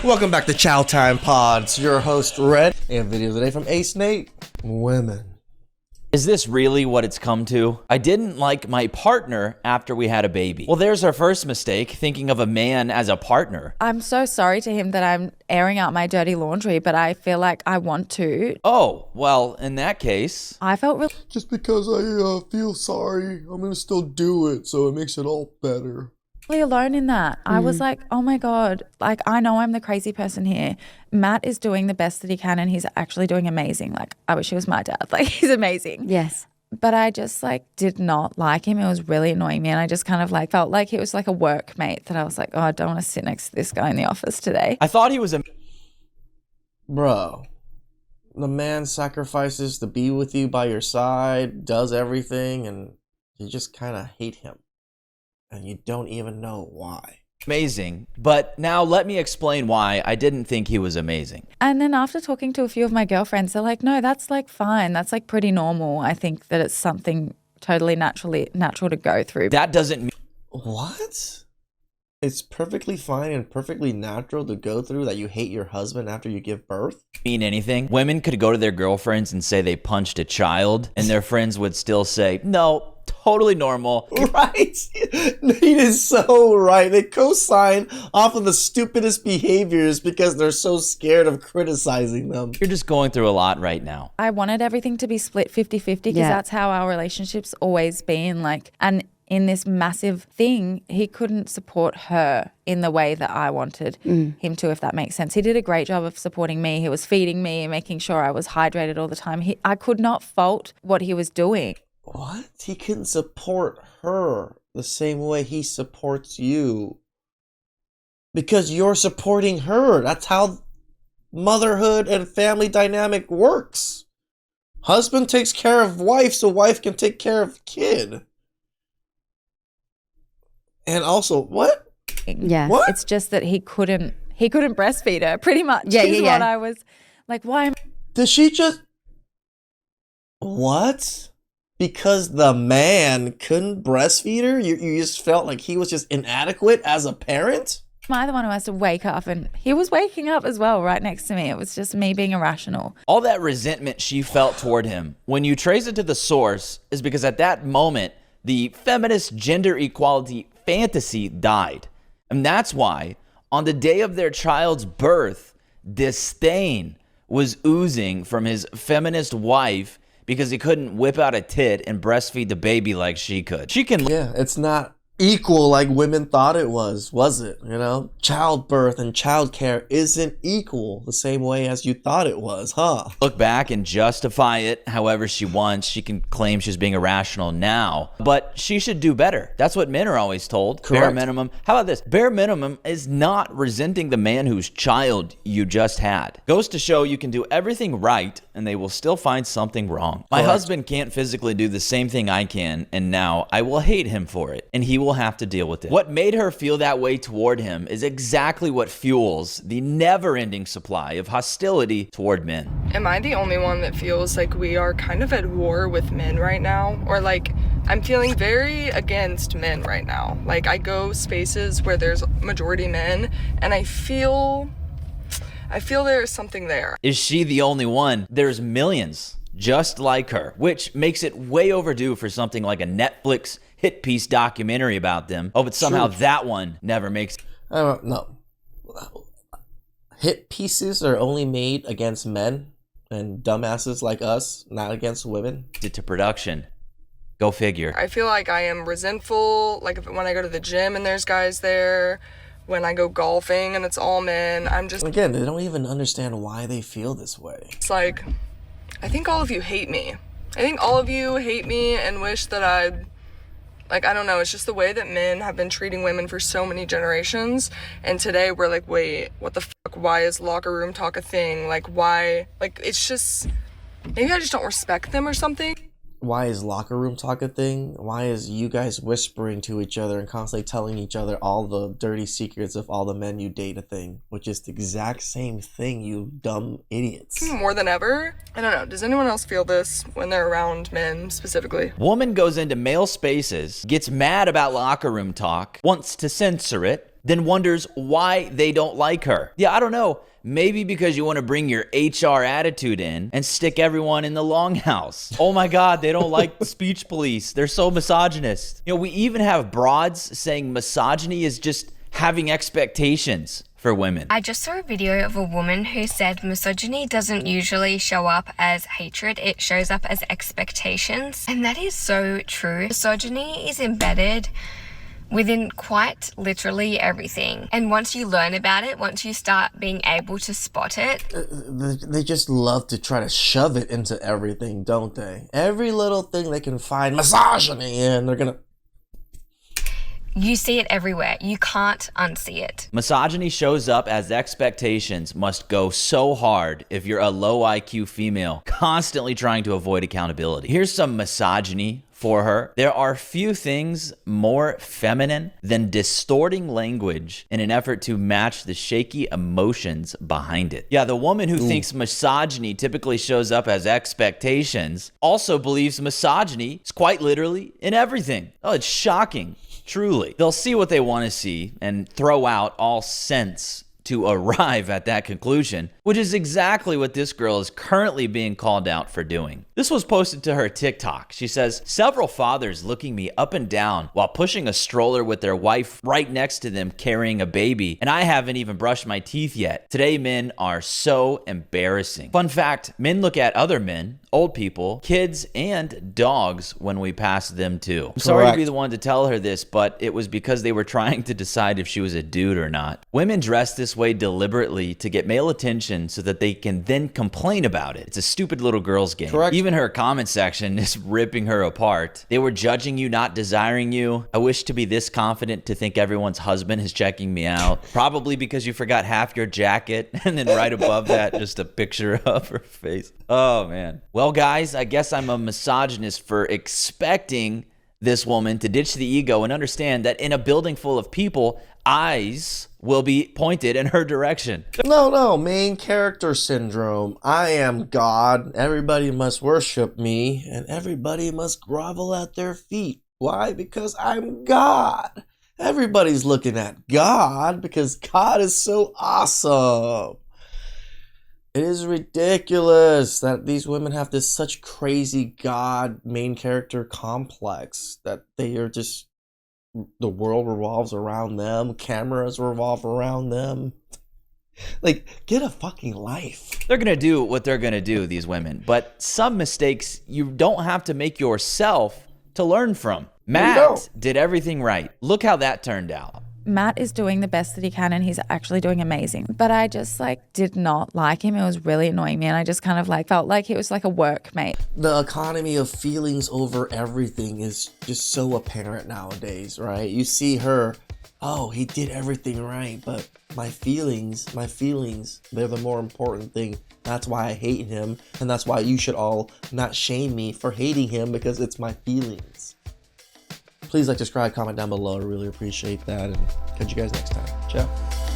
Welcome back to Chow Time Pods. Your host Red, and video today from acenate. Women. Is this really what it's come to? I didn't like my partner after we had a baby. Well, there's our first mistake, thinking of a man as a partner. I'm so sorry to him that I'm airing out my dirty laundry, but I feel like I want to. Oh, well, in that case, I felt really Just because I feel sorry, I'm gonna still do it, so it makes it all better. alone in that. I was like, oh my God, like I know I'm the crazy person here. Matt is doing the best that he can and he's actually doing amazing. Like I wish he was my dad. Like he's amazing. Yes. But I just like did not like him. It was really annoying me. And I just kind of like felt like he was like a workmate that I was like, oh, I don't want to sit next to this guy in the office today. I thought he was a... Bro, the man sacrifices to be with you by your side, does everything, and you just kind of hate him. And you don't even know why. amazing. But now let me explain why I didn't think he was amazing. And then after talking to a few of my girlfriends, they're like, no, that's like fine. That's like pretty normal. I think that it's something totally natural to go through. That doesn't mean... What? It's perfectly fine and perfectly natural to go through that you hate your husband after you give birth? mean anything. Women could go to their girlfriends and say they punched a child, and their friends would still say, no, totally normal. Right? Nate is so right. They co-sign off of the stupidest behaviors because they're so scared of criticizing them. You're just going through a lot right now. I wanted everything to be split 50-50 because that's how our relationship's always been. Like, and in this massive thing, he couldn't support her in the way that I wanted him to, if that makes sense. He did a great job of supporting me. He was feeding me, making sure I was hydrated all the time. I could not fault what he was doing. What? He couldn't support her the same way he supports you. Because you're supporting her. That's how motherhood and family dynamic works. Husband takes care of wife so wife can take care of kid. And also, what? Yeah. What? It's just that he couldn't breastfeed her, pretty much. Yeah, is yeah, what yeah. I was like, why am Did she just... What? Because the man couldn't breastfeed her? You just felt like he was just inadequate as a parent? I the one who has to wake up? And he was waking up as well right next to me. It was just me being irrational. All that resentment she felt toward him, when you trace it to the source, is because at that moment, the feminist gender equality fantasy died. And that's why, on the day of their child's birth, disdain was oozing from his feminist wife because he couldn't whip out a tit and breastfeed the baby like she could. She can... Yeah, it's not equal like women thought it was it? You know? Childbirth and childcare isn't equal the same way as you thought it was, huh? look back and justify it however she wants. She can claim she's being irrational now, but she should do better. That's what men are always told. Correct. Bare minimum. How about this? Bare minimum is not resenting the man whose child you just had. Goes to show you can do everything right and they will still find something wrong. My Correct. husband can't physically do the same thing I can, and now I will hate him for it, and he will have to deal with it. What made her feel that way toward him is exactly what fuels the never-ending supply of hostility toward men. Am I the only one that feels like we are kind of at war with men right now? Or like, I'm feeling very against men right now. Like, I go spaces where there's majority men, and I feel there's something there. Is she the only one? There's millions just like her, which makes it way overdue for something like a Netflix hit piece documentary about them. Oh, but somehow that one never makes I don't know. Hit pieces are only made against men and dumbasses like us, not against women. it to production. Go figure. I feel like I am resentful, like when I go to the gym and there's guys there, when I go golfing and it's all men. I'm just, Again, they don't even understand why they feel this way. it's like, I think all of you hate me. I think all of you hate me and wish that I'd, like, I don't know, it's just the way that men have been treating women for so many generations. And today we're like, wait, what the fuck? Why is locker room talk a thing? Like, why? Like, it's just, maybe I just don't respect them or something. Why is locker room talk a thing? Why is you guys whispering to each other and constantly telling each other all the dirty secrets of all the men you date a thing? Which is the exact same thing, you dumb idiots. More than ever. I don't know. Does anyone else feel this when they're around men specifically? Woman goes into male spaces, gets mad about locker room talk, wants to censor it, then wonders why they don't like her. Yeah, I don't know. Maybe because you want to bring your HR attitude in and stick everyone in the longhouse. Oh my God, they don't like speech police. They're so misogynist. You know, we even have broads saying misogyny is just having expectations for women. I just saw a video of a woman who said misogyny doesn't usually show up as hatred, it shows up as expectations. And that is so true. Misogyny is embedded within quite literally everything. And once you learn about it, once you start being able to spot it, They just love to try to shove it into everything, don't they? Every little thing they can find misogyny in, they're gonna... you see it everywhere. You can't unsee it. Misogyny shows up as expectations must go so hard if you're a low IQ female constantly trying to avoid accountability. Here's some misogyny for her. There are few things more feminine than distorting language in an effort to match the shaky emotions behind it. Yeah, the woman who thinks misogyny typically shows up as expectations also believes misogyny is quite literally in everything. Oh, it's shocking. Truly. They'll see what they want to see and throw out all sense to arrive at that conclusion, which is exactly what this girl is currently being called out for doing. This was posted to her TikTok. She says, several fathers looking me up and down while pushing a stroller with their wife right next to them carrying a baby, and I haven't even brushed my teeth yet. Today, men are so embarrassing. Fun fact, men look at other men, old people, kids, and dogs when we pass them too. I'm sorry to be the one to tell her this, but it was because they were trying to decide if she was a dude or not. Women dress this way deliberately to get male attention so that they can then complain about it. It's a stupid little girl's game. Correct. Even her comment section is ripping her apart. They were judging you, not desiring you. I wish to be this confident to think everyone's husband is checking me out. Probably because you forgot half your jacket, and then right above that, just a picture of her face. Oh, man. Well, guys, I guess I'm a misogynist for expecting this woman to ditch the ego and understand that in a building full of people, eyes will be pointed in her direction. No, main character syndrome. I am God. Everybody must worship me, and everybody must grovel at their feet. Why? Because I'm God. Everybody's looking at God because God is so awesome. It is ridiculous that these women have this such crazy God main character complex that they are just, the world revolves around them, cameras revolve around them. Like, get a fucking life. They're gonna do what they're gonna do, these women, but some mistakes you don't have to make yourself to learn from. Matt did everything right. Look how that turned out. Matt is doing the best that he can and he's actually doing amazing. But I just did not like him. It was really annoying me and I just kind of felt like he was like a workmate. The economy of feelings over everything is just so apparent nowadays, right? You see her, oh, he did everything right, but my feelings, they're the more important thing. That's why I hate him, and that's why you should all not shame me for hating him because it's my feelings. Please subscribe, comment down below. I really appreciate that, and catch you guys next time. Ciao.